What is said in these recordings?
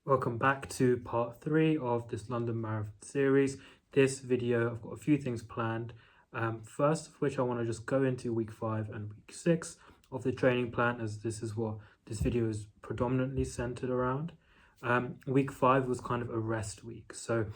Welcome back to part 3 of this London Marathon series. This video, I've got a few things planned. First of which I want to just go into week 5 and week 6 of the training plan, as this is what this video is predominantly centered around. Week 5 was kind of a rest week, so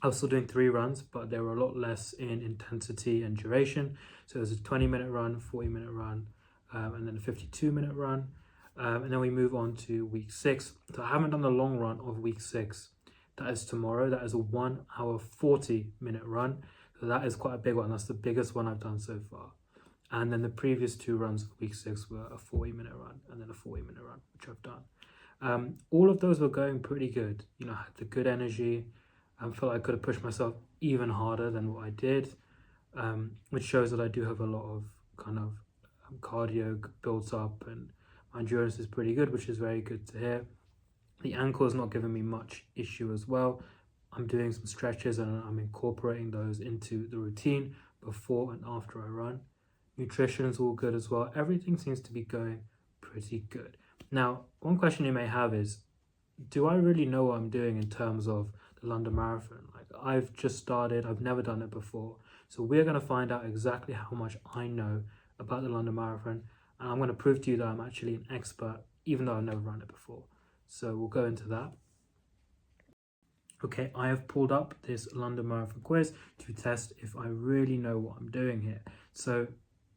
I was still doing 3 runs, but they were a lot less in intensity and duration. So it was a 20-minute run, 40-minute run, and then a 52-minute run. And then we move on to week 6. So I haven't done the long run of week 6. That is tomorrow. That is a 1 hour 40-minute run. So that is quite a big one. That's the biggest one I've done so far. And then the previous 2 runs of week 6 were a 40-minute run and then a 40-minute run, which I've done. All of those were going pretty good. You know, I had the good energy. I felt like I could have pushed myself even harder than what I did, which shows that I do have a lot of kind of cardio built up, and my endurance is pretty good, which is very good to hear. The ankle is not giving me much issue as well. I'm doing some stretches and I'm incorporating those into the routine before and after I run. Nutrition is all good as well. Everything seems to be going pretty good. Now, one question you may have is, do I really know what I'm doing in terms of the London Marathon? Like, I've just started, I've never done it before. So we're going to find out exactly how much I know about the London Marathon. And I'm going to prove to you that I'm actually an expert, even though I've never run it before. So we'll go into that. Okay, I have pulled up this London Marathon quiz to test if I really know what I'm doing here. So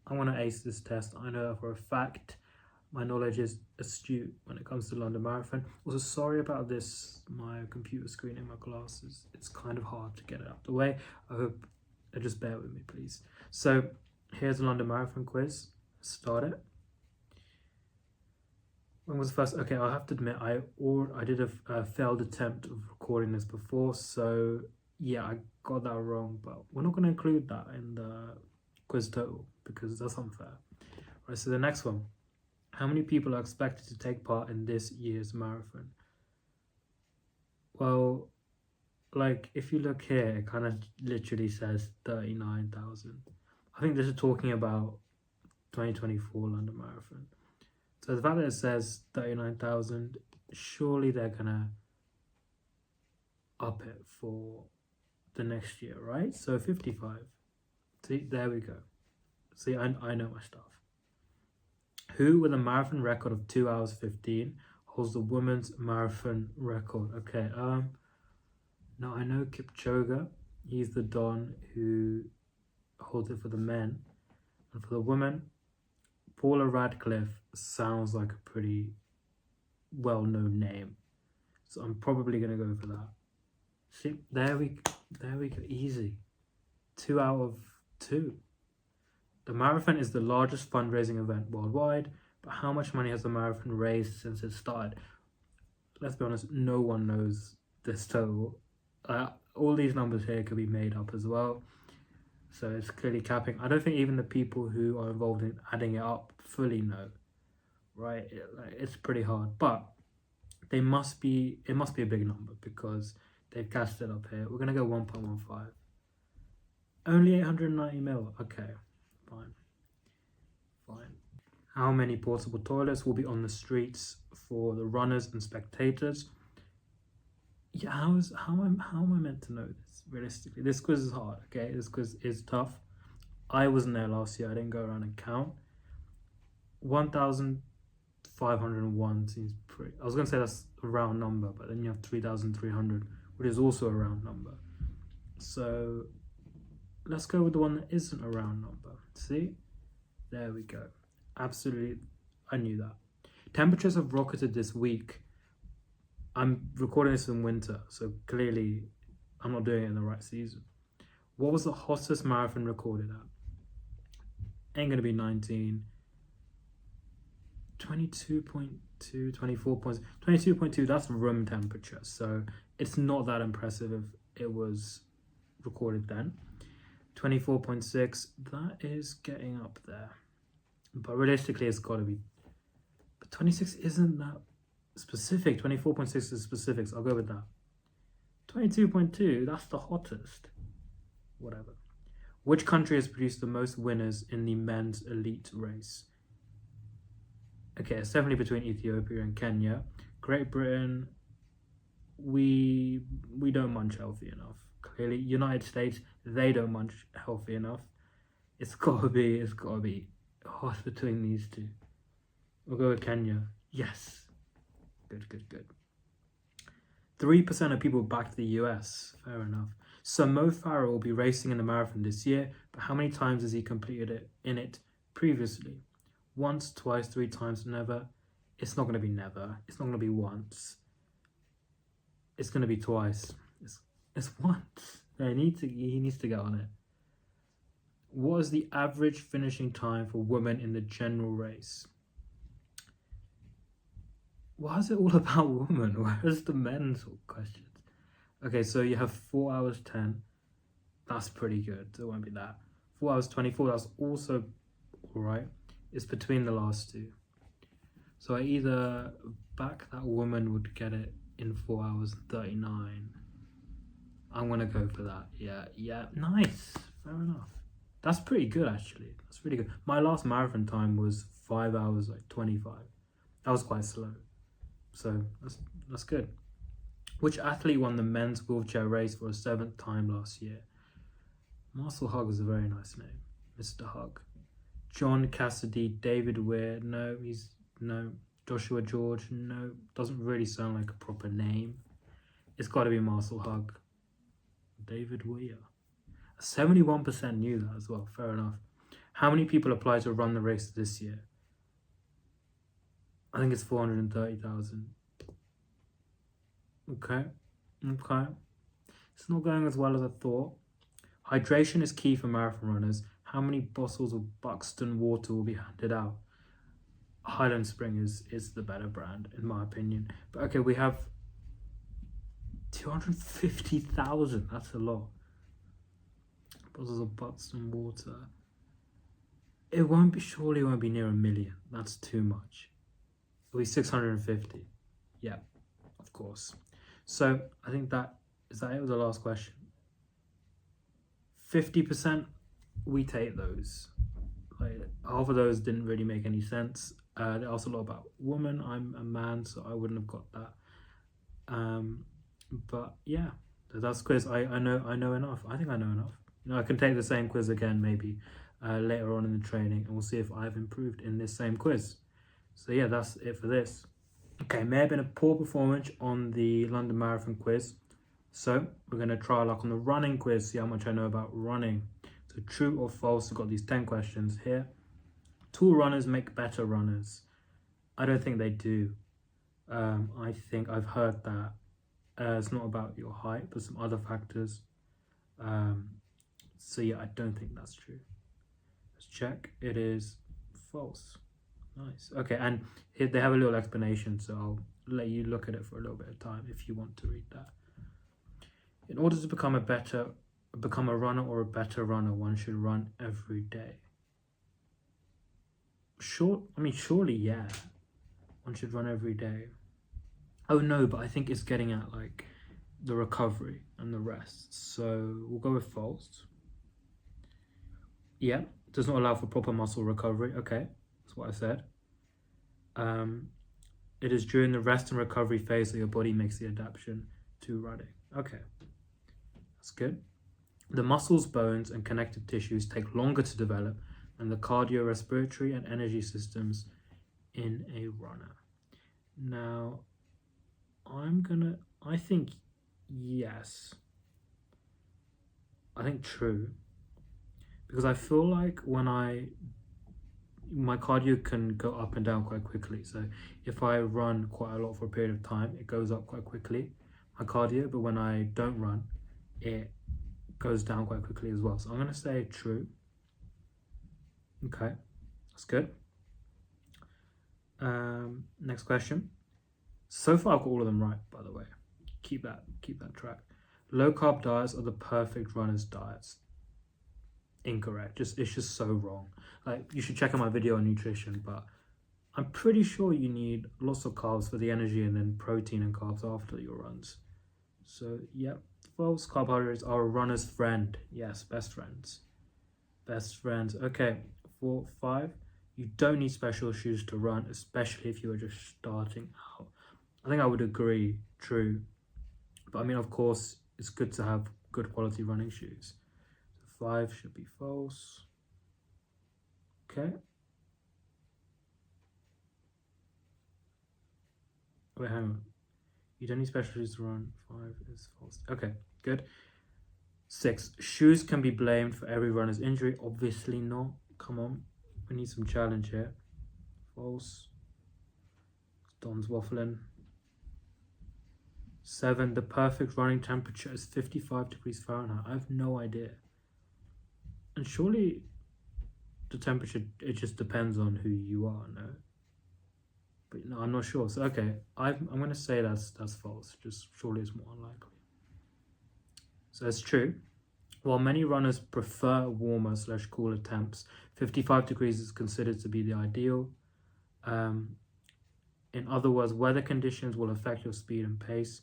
I want to ace this test. I know for a fact my knowledge is astute when it comes to London Marathon. Also, sorry about this, my computer screen in my glasses. It's kind of hard to get it out of the way. I hope, just bear with me, please. So here's the London Marathon quiz. Start it. When was the first? Okay, I have to admit, I did a failed attempt of recording this before, so yeah, I got that wrong, but we're not going to include that in the quiz total because that's unfair. Right, so the next one. How many people are expected to take part in this year's marathon? Well, like, if you look here, it kind of literally says 39,000. I think this is talking about 2024 London Marathon. So the fact that it says 39,000, surely they're gonna up it for the next year, right? So 55. See, there we go. See, I know my stuff. Who with a marathon record of 2 hours 15 holds the women's marathon record? Okay, now I know Kipchoge. He's the Don who holds it for the men. And for the women, Paula Radcliffe sounds like a pretty well-known name. So I'm probably going to go for that. See, there we go, easy. 2 out of 2. The marathon is the largest fundraising event worldwide, but how much money has the marathon raised since it started? Let's be honest, no one knows this total. All these numbers here could be made up as well. So it's clearly capping. I don't think even the people who are involved in adding it up fully know, right? It's pretty hard, but it must be a big number because they've cast it up here. We're going to go 1.15. Only 890 mil. Okay, fine. How many portable toilets will be on the streets for the runners and spectators? Yeah, how am I meant to know this realistically? This quiz is hard, okay? This quiz is tough. I wasn't there last year. I didn't go around and count. 1,501 seems pretty... I was going to say that's a round number, but then you have 3,300, which is also a round number. So let's go with the one that isn't a round number. See? There we go. Absolutely, I knew that. Temperatures have rocketed this week. I'm recording this in winter, so clearly I'm not doing it in the right season. What was the hottest marathon recorded at? Ain't gonna be 19. 22.2, 24 points. 22.2, that's room temperature, so it's not that impressive if it was recorded then. 24.6, that is getting up there. But realistically, it's got to be. But 26 isn't that specific. 24.6 is specifics. I'll go with that. 22.2, that's the hottest. Whatever. Which country has produced the most winners in the men's elite race? Okay, it's definitely between Ethiopia and Kenya. Great Britain, we don't munch healthy enough. Clearly, United States, they don't munch healthy enough. It's gotta be hard between these two. We'll go with Kenya. Yes. Good. 3% of people back to the US. Fair enough. So Mo Farah will be racing in the marathon this year, but how many times has he completed it previously? Once, twice, 3 times, never. It's not going to be never. It's not going to be once. It's going to be twice. It's once. He needs to get on it. What is the average finishing time for women in the general race? Why is it all about women? Where's the men's questions? Okay, so you have 4 hours 10. That's pretty good. It won't be that. 4 hours 24. That's also all right. It's between the last two. So I either back that woman would get it in 4 hours 39. I'm gonna go for that. Yeah. Nice. Fair enough. That's pretty good actually. That's really good. My last marathon time was 5 hours 25. That was quite slow. So that's good. Which athlete won the men's wheelchair race for a 7th time last year? Marcel Hug is a very nice name. Mr. Hug. John Cassidy, David Weir, no. Joshua George, no. Doesn't really sound like a proper name. It's got to be Marcel Hug. David Weir. 71% knew that as well. Fair enough. How many people apply to run the race this year? I think it's 430,000. Okay. It's not going as well as I thought. Hydration is key for marathon runners. How many bottles of Buxton water will be handed out? Highland Spring is the better brand, in my opinion. But okay, we have 250,000. That's a lot. Bottles of Buxton water. Surely it won't be near 1 million. That's too much. It'll be 650. Yeah, of course. So I think that is that it with the last question. 50%, we take those. Like, half of those didn't really make any sense. They asked a lot about women. I'm a man, so I wouldn't have got that. But yeah, that's quiz. I know enough. I think I know enough. I can take the same quiz again maybe later on in the training, and we'll see if I've improved in this same quiz. So yeah, that's it for this. Okay, may have been a poor performance on the London Marathon quiz. So we're going to try our luck on the running quiz, see how much I know about running. So true or false, we've got these 10 questions here. Tall runners make better runners. I don't think they do. I think I've heard that it's not about your height, but some other factors. So yeah, I don't think that's true. Let's check. It is false. Nice. Okay, and here they have a little explanation, so I'll let you look at it for a little bit of time if you want to read that. In order to become a runner or a better runner, one should run every day. Surely, yeah. One should run every day. Oh no, but I think it's getting at like the recovery and the rest. So we'll go with false. Yeah, does not allow for proper muscle recovery. Okay, that's what I said. It is during the rest and recovery phase that your body makes the adaptation to running. Okay, that's good. The muscles, bones, and connective tissues take longer to develop than the cardiorespiratory and energy systems in a runner. Now, I think yes. I think true. Because I feel like my cardio can go up and down quite quickly. So if I run quite a lot for a period of time, it goes up quite quickly, my cardio. But when I don't run, it goes down quite quickly as well. So I'm going to say true. Okay, that's good. Next question. So far I've got all of them right, by the way. Keep that track. Low carb diets are the perfect runner's diets. Incorrect. It's just so wrong. Like, you should check out my video on nutrition, but I'm pretty sure you need lots of carbs for the energy and then protein and carbs after your runs. So yeah, false. Carbohydrates are a runner's friend. Yes, best friends. Okay, 4, 5. You don't need special shoes to run, especially if you are just starting out. I think I would agree. True. But I mean, of course, it's good to have good quality running shoes. So 5 should be false. Okay. Wait, hang on. You don't need special shoes to run. 5 is false. Okay, good. 6. Shoes can be blamed for every runner's injury. Obviously not. Come on. We need some challenge here. False. Don's waffling. 7. The perfect running temperature is 55 degrees Fahrenheit. I have no idea. And surely the temperature, it just depends on who you are, no? But no, I'm not sure. So okay, I'm going to say that's false. Just surely it's more unlikely. So it's true. While many runners prefer warmer / cooler temps, 55 degrees is considered to be the ideal. In other words, weather conditions will affect your speed and pace.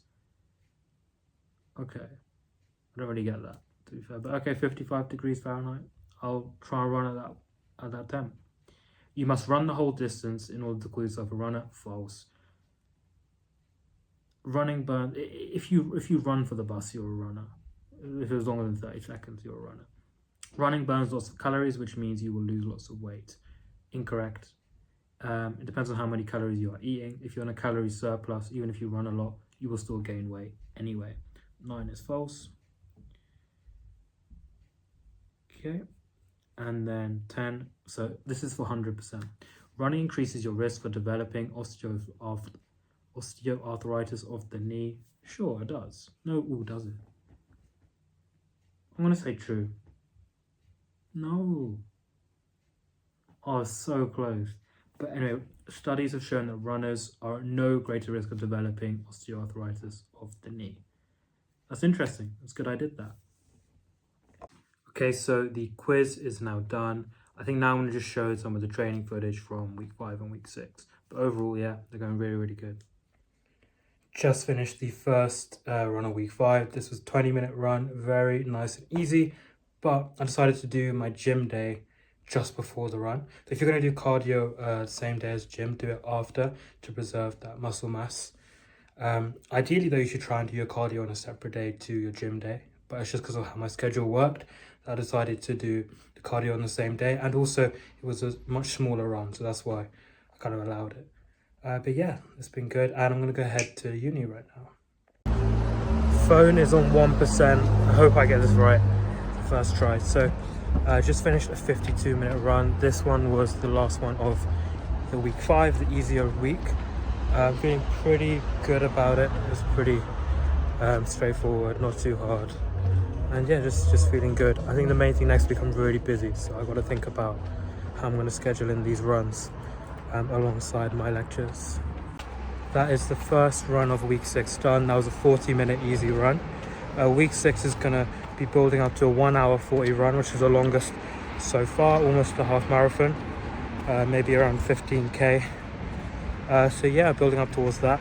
Okay, I don't really get that, to be fair. But okay, 55 degrees Fahrenheit. I'll try and run at that temp. You must run the whole distance in order to call yourself a runner. False. Running burn. If you run for the bus, you're a runner. If it was longer than 30 seconds, you're a runner. Running burns lots of calories, which means you will lose lots of weight. Incorrect. It depends on how many calories you are eating. If you're on a calorie surplus, even if you run a lot, you will still gain weight anyway. 9 is false. Okay. And then 10, so this is for 100%. Running increases your risk for developing osteoarthritis of the knee. Sure, it does. No, does it? I'm going to say true. No. Oh, so close. But anyway, studies have shown that runners are at no greater risk of developing osteoarthritis of the knee. That's interesting. It's good I did that. Okay, so the quiz is now done. I think now I'm going to just show some of the training footage from week 5 and week 6. But overall, yeah, they're going really, really good. Just finished the first run of week 5. This was a 20-minute run, very nice and easy. But I decided to do my gym day just before the run. So if you're going to do cardio same day as gym, do it after to preserve that muscle mass. Ideally, though, you should try and do your cardio on a separate day to your gym day. But it's just because of how my schedule worked, I decided to do the cardio on the same day. And also, it was a much smaller run, so that's why I kind of allowed it. But yeah, it's been good. And I'm going to go ahead to uni right now. Phone is on 1%. I hope I get this right first try. So I just finished a 52-minute run. This one was the last one of the week 5, the easier week. I'm feeling pretty good about it. It was pretty straightforward, not too hard. And yeah, just feeling good. I think the main thing next week, I'm really busy, so I've got to think about how I'm going to schedule in these runs alongside my lectures. That is the first run of week 6 done. That was a 40-minute easy run. Week 6 is going to be building up to a 1 hour 40 run, which is the longest so far, almost a half marathon, maybe around 15k. So yeah, building up towards that.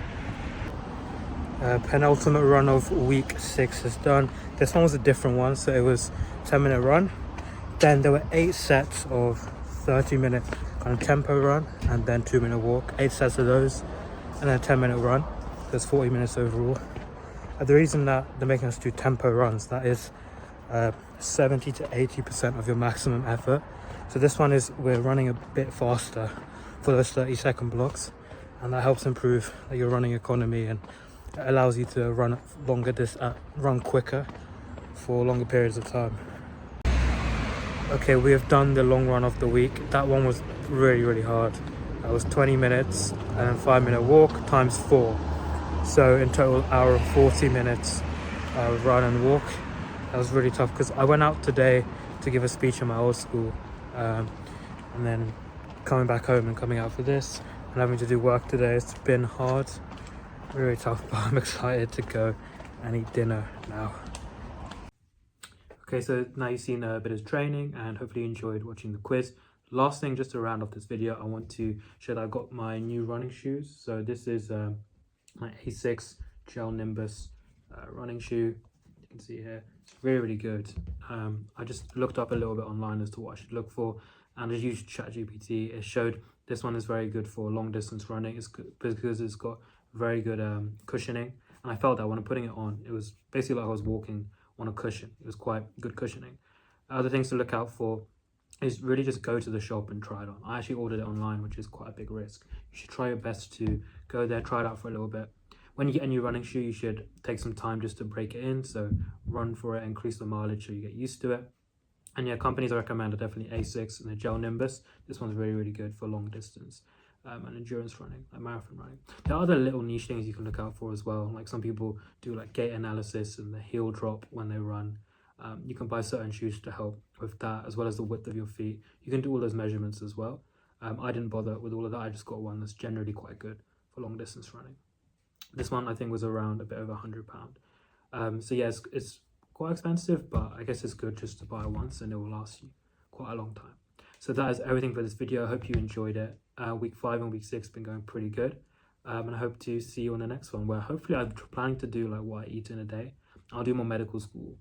Penultimate run of week 6 is done. This one was a different one, so it was 10-minute run. Then there were 8 sets of 30-minute kind of tempo run, and then 2-minute walk. 8 sets of those, and then a 10-minute run. There's 40 minutes overall. The reason that they're making us do tempo runs, that is 70 to 80% of your maximum effort. So this one is, we're running a bit faster for those 30-second blocks, and that helps improve your running economy, and it allows you to run longer, run quicker for longer periods of time. Okay, we have done the long run of the week. That one was really, really hard. That was 20 minutes and then 5-minute walk times 4. So in total, hour and 40 minutes run and walk. That was really tough because I went out today to give a speech in my old school, and then coming back home and coming out for this and having to do work today. It's been hard, really tough, but I'm excited to go and eat dinner now. Okay, so now you've seen a bit of training and hopefully you enjoyed watching the quiz. Last thing, just to round off this video, I want to show that I've got my new running shoes. So this is my Asics Gel Nimbus running shoe. You can see here, it's really, really good. I just looked up a little bit online as to what I should look for, and I used ChatGPT. It showed this one is very good for long distance running. It's good because it's got very good cushioning, And I felt that when I'm putting it on, it was basically like I was walking on a cushion. It was quite good cushioning. Other things to look out for is really just go to the shop and try it on. I actually ordered it online, which is quite a big risk. You should try your best to go there, try it out for a little bit. When you get a new running shoe, you should take some time just to break it in. So run for it, increase the mileage so you get used to it. And yeah, companies I recommend are definitely Asics and the Gel Nimbus. This one's really, really good for long distance and endurance running, like marathon running. There are other little niche things you can look out for as well. Like some people do like gait analysis and the heel drop when they run. You can buy certain shoes to help with that, as well as the width of your feet. You can do all those measurements as well. I didn't bother with all of that. I just got one that's generally quite good for long distance running. This one I think was around a bit over £100. So yeah, it's quite expensive, but I guess it's good just to buy once and it will last you quite a long time. So that is everything for this video. I hope you enjoyed it. Week 5 and week 6 been going pretty good. And I hope to see you on the next one, where hopefully I'm planning to do like what I eat in a day. I'll do more medical school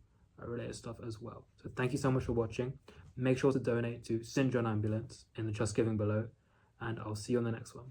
related stuff as well. So thank you so much for watching. Make sure to donate to St. John Ambulance in the Just Giving below, and I'll see you on the next one.